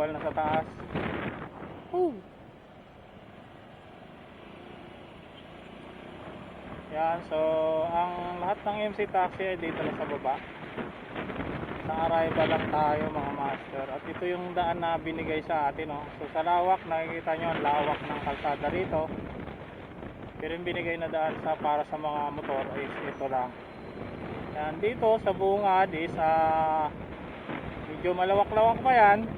bawal na sa taas. Woo! Yan, so ang lahat ng MC taxi ay dito lang sa baba. Sa arrival lang tayo mga master. At ito yung daan na binigay sa atin, oh. So sa lawak, nakikita nyo ang lawak ng kalsada rito. Pero yung binigay na daan para sa mga motor is ito lang. Yan, dito sa bungad is medyo malawak-lawak pa yan.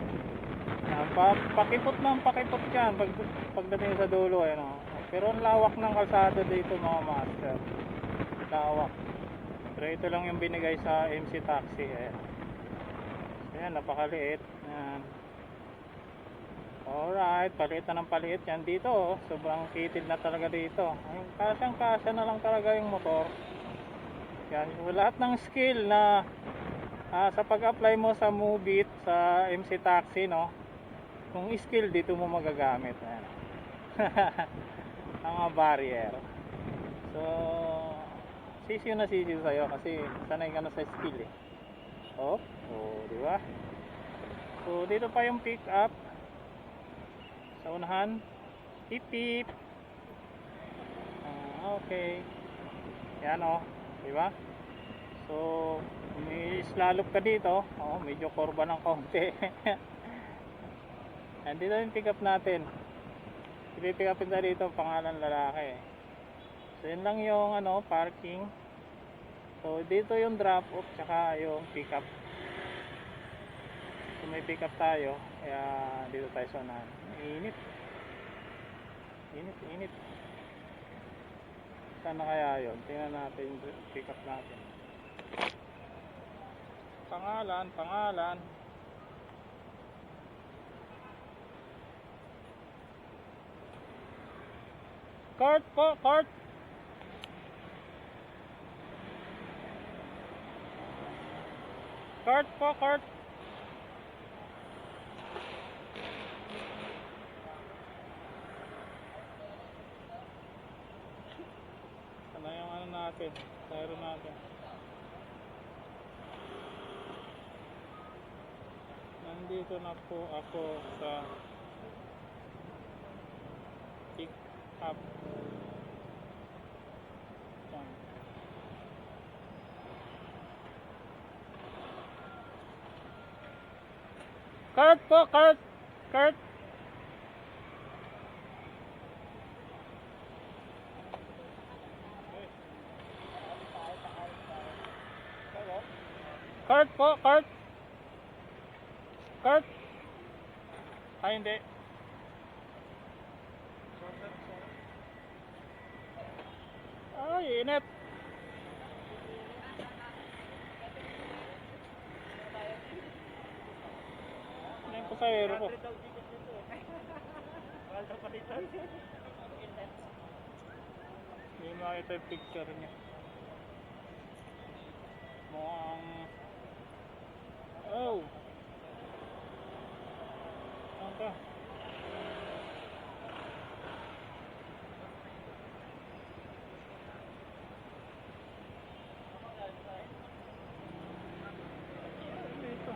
Yan, pakipot yan pagdating sa dulo, oh. Pero ang lawak ng kalsada dito mga master. Lawak. Pero ito lang yung binigay sa MC Taxi. Ayan, napakaliit. Ayan. Alright, paliit na ng paliit yan dito, oh. Sobrang kitid na talaga dito. Ayun, kasyang-kasya na lang talaga yung motor. Yan, so, lahat ng skill na sa pag-apply mo sa Move It, sa MC Taxi, no? Kung skill dito mo magagamit. Ayan. Ang barrier. So, sisiyo na sisiyo sa'yo kasi sanay ka na sa skill, eh. Oh, di ba? So, dito pa yung pick up sa unahan. Pip pip. Okay. Yan, oh, di ba? So, may slalom ka dito. Oh, medyo kurba ng konti. And dito yung pick up natin. I-pick upin na dito pangalan lalaki. So, yun lang yung parking. So, dito yung drop off tsaka yung pick up. So, may pick up tayo. Kaya dito tayo sa unahan. Init. Init. Saan na kaya yun? Tingnan natin yung pick up natin. Pangalan. Cart po, cart. Cart po, cart. Ano yung natin? Tayro natin. Nandito na po ako sa pick up. Cart po, cart. Cart. Cart po, cart. Cart. Ay, hindi. Ay, init. Ano yung pasahero ko? Hindi makita yung picture niya. Mukhang... Oh! Saan ka? Dito.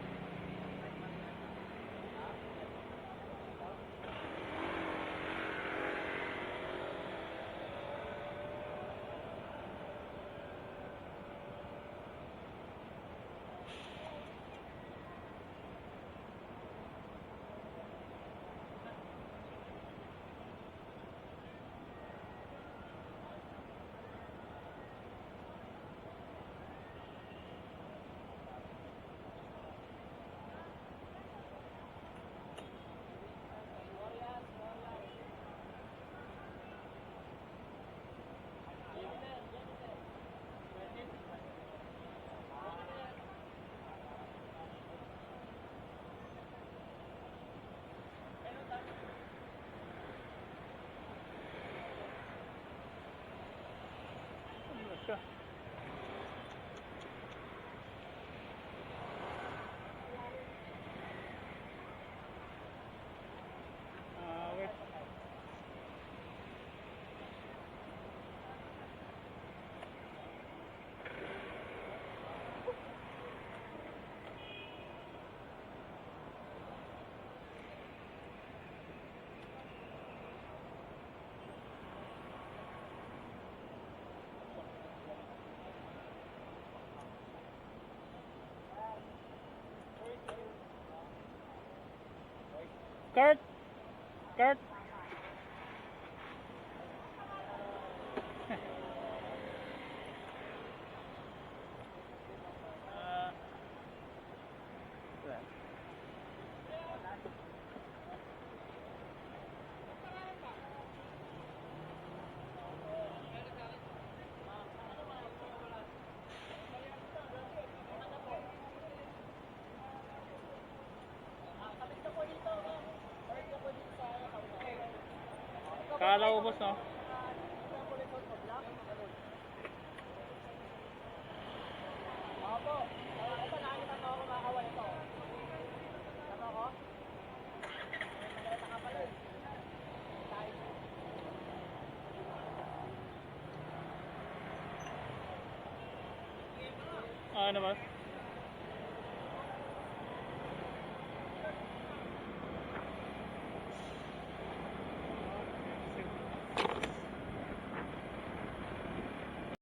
Kurt! Kurt! Kala ubos, no? Ano ba?